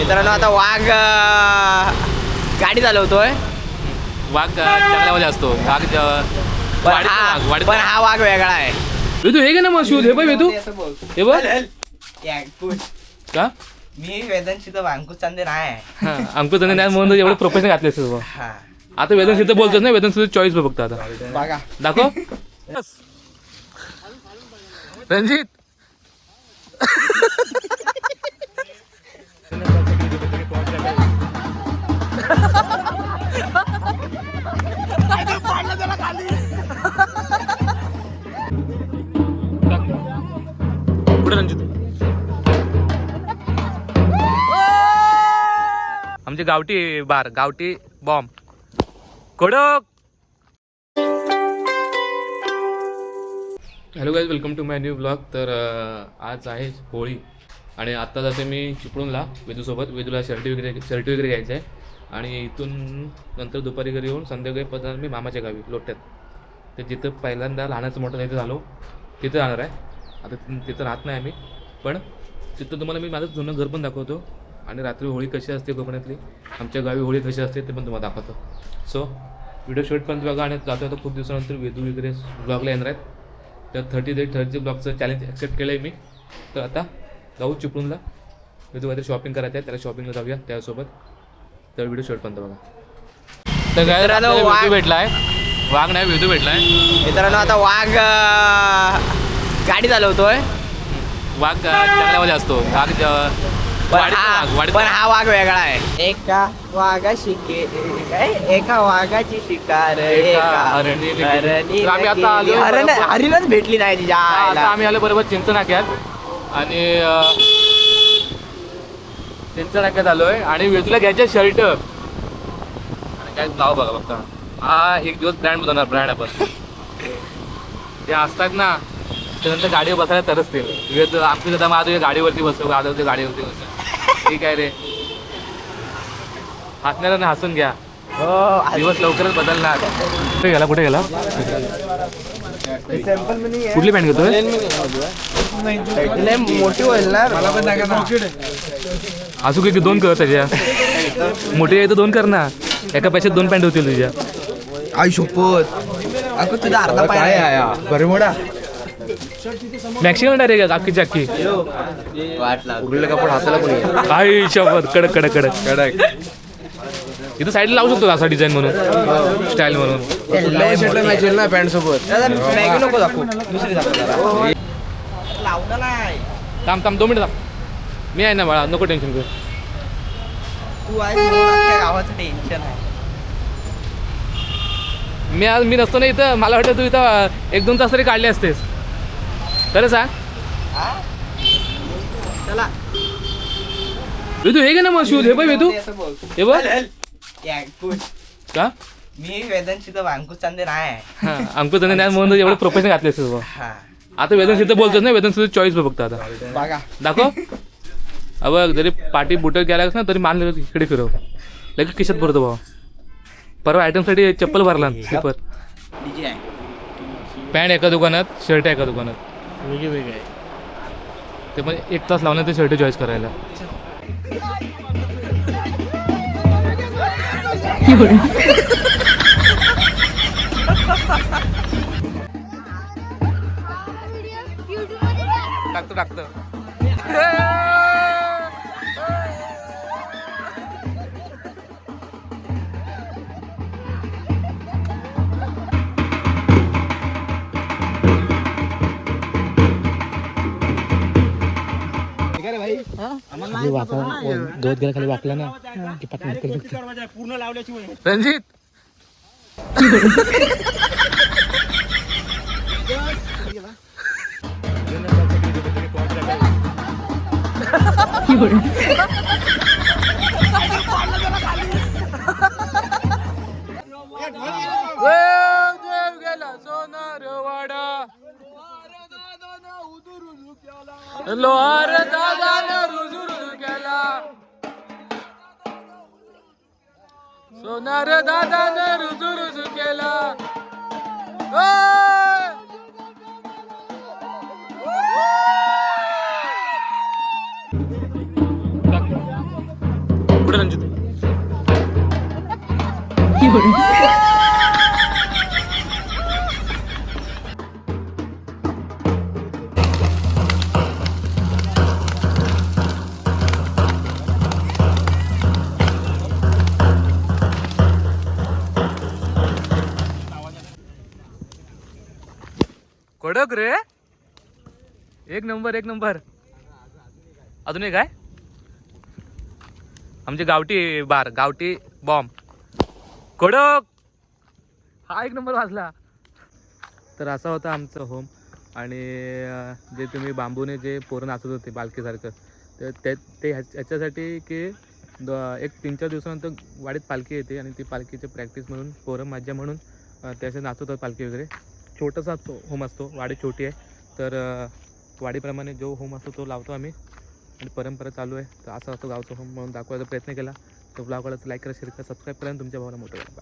मित्रांनो आता वाघ गाडी चालवतोय. वाघ जंगलामध्ये असतो. पण हा वाघ वेगळा आहे. वेदू हे घे ना मग शूज. हे बघ वेदू, हे बघ का मी वेदनशी तर अंकुश चांदे नाही. अंकुश नाही म्हणून एवढे प्रोफेशनल घातले असते. आता वेदन सिद्ध बोलतोच ना, वेदन सिद्ध चॉईस बघतो आता. बघा दाखव रणजित. पुढे रणजित. आमचे गावठी बार, गावठी बॉम्ब कडक. Hello guys, welcome to my new blog. तर आज आहे होळी आणि आत्ता जाते मी चिपळूणला वेदूसोबत. वेदूला शर्टी वगैरे घ्यायचं आहे आणि इथून नंतर दुपारी घरी येऊन संध्याकाळी पदार्थ मी मामाच्या गावी लोट्यात. तर जिथं पहिल्यांदा लहानाचं मोठं तिथं झालो तिथं जाणार आहे. आता तिथं राहत नाही आम्ही, पण तिथं तुम्हाला मी माझं जुनं घर पण दाखवतो आणि रात्री होळी कशी असते कोकणातली, आमच्या गावी होळी कशी असते ते पण तुम्हाला दाखवतो. सो व्हिडिओ शूटपर्यंत बघा. आणि जातो आता खूप दिवसानंतर वेदू वगैरे ब्लॉगला येणार आहेत. तर 30 ब्लॉगचं चॅलेंज ॲक्सेप्ट केलं आहे मी. तर आता जाऊ चिपळूणला. वेदू काहीतरी शॉपिंग करायचं आहे, त्याला शॉपिंगला जाऊया त्यासोबत. तर व्हिडिओ शूटपर्यंत बघा. तर काय वेदू भेटला आहे. वाघ नाही, वेदू भेटला आहे. मित्रांनो आता वाघ गाडी चालवतोय. वाघ जंगलामध्ये असतो. पण हा वाघ वेगळा आहे. एका वाघाची शिकार हरिणच भेटली नाही तिच्या. आम्ही आलो बरोबर चिंचनाक्यात आणि चिंचनाक्यात आलोय आणि वेदूला घ्यायचे शर्ट आणि काय नाव बघा फक्त. हा एक दिवस ब्रँड बनवणार. ब्रँड आपण ते असतात ना, त्यानंतर गाडीवर बसायला तरसतील. वेद आमची दादा माझं गाडीवरती बसतो, गाडीवरती बसतो. ठीक आहे रे, हसण्याला ना हसून घ्या. दिवस लवकरच बदलणार. कुठे गेला कुठली पॅन्ट घेतोय? मोठी होईल ना. असू की 2 कर त्याच्या. मोठी आहे तर 2 कर ना. एका पैशात 2 पॅन्ट होतील तुझ्या. आई शपथ, तुझा अर्धा पाय आहे बरे मोडा. मॅक्सिमम डायरेक्ट अख्खीची अख्खी उरलेलं कापड हाताला पण. आई शपथ, कडक कडक कडक कडक. इथं साईडला लावू शकतो असा डिझाईन म्हणून, स्टाईल म्हणून. ना पॅन्ट सोबत नको दाखवू, दुसरी दाखव. थांब 2 मिनिट थांब. मी आहे ना बाळा, नको टेन्शन कर. तू आहेस गावाचं टेन्शन आहे. मी नसतो ना इथं. मला वाटतं तू इथं 1-2 तास तरी काढले असतेस. खरं सांग. चला वेदू हे घे ना मग शूज. हे बघ वेदू, हे बघ का मी वेदनशी तर अंकुश चांदे नाही. अंकुश नाही म्हणून एवढे प्रोफेशनल घातले असते. आता वेदन सिद्ध बोलतोच ना, वेदन सिद्ध चॉईस बघतो आता. बघा दाखव. बघ, जरी पाठी बुटं गेलास ना तरी मान इकडे फिरव, लगेच खिशात भरतो भाऊ. परवा आयटमसाठी चप्पल भरला स्लीपर. पॅन्ट एका दुकानात, शर्ट एका दुकानात. वेगळे ते पण 1 तास लावणार ते शर्ट चॉईस करायला. टाकतो गवत गेला खाली वाकला ना की पूर्ण लावल्याची. रणजित गेला सोनार वाडा. लोहार दादानं रुजू केला. सोनार दादानं रुजू केला. पुढे रणजित कडक रे एक नंबर अजून एक आहे आमचे गावठी बॉम्ब कडक हा एक नंबर वाजला. तर असा होता आमचं होम आणि जे तुम्ही बांबूने जे पोरं नाचत होते पालखीसारखं तर ते ह्याच्यासाठी की एक 3-4 दिवसानंतर वाडीत पालखी येते आणि ती पालखीची प्रॅक्टिस म्हणून पोरं मज्जा म्हणून त्याचे नाचत होतात पालखी वगैरे. छोटासा होम असतो वाडी छोटी आहे तर वाडीप्रमाणे जो होम असतो तो लावतो आम्ही आणि परंपरा चालू आहे. तर असा असतो गावचा होम म्हणून दाखवायचा प्रयत्न केला. तर ब्लॉग आवडला तर लाईक करा शेअर करा सबस्क्राईब करा आणि तुमच्या भावाला मोठं करा.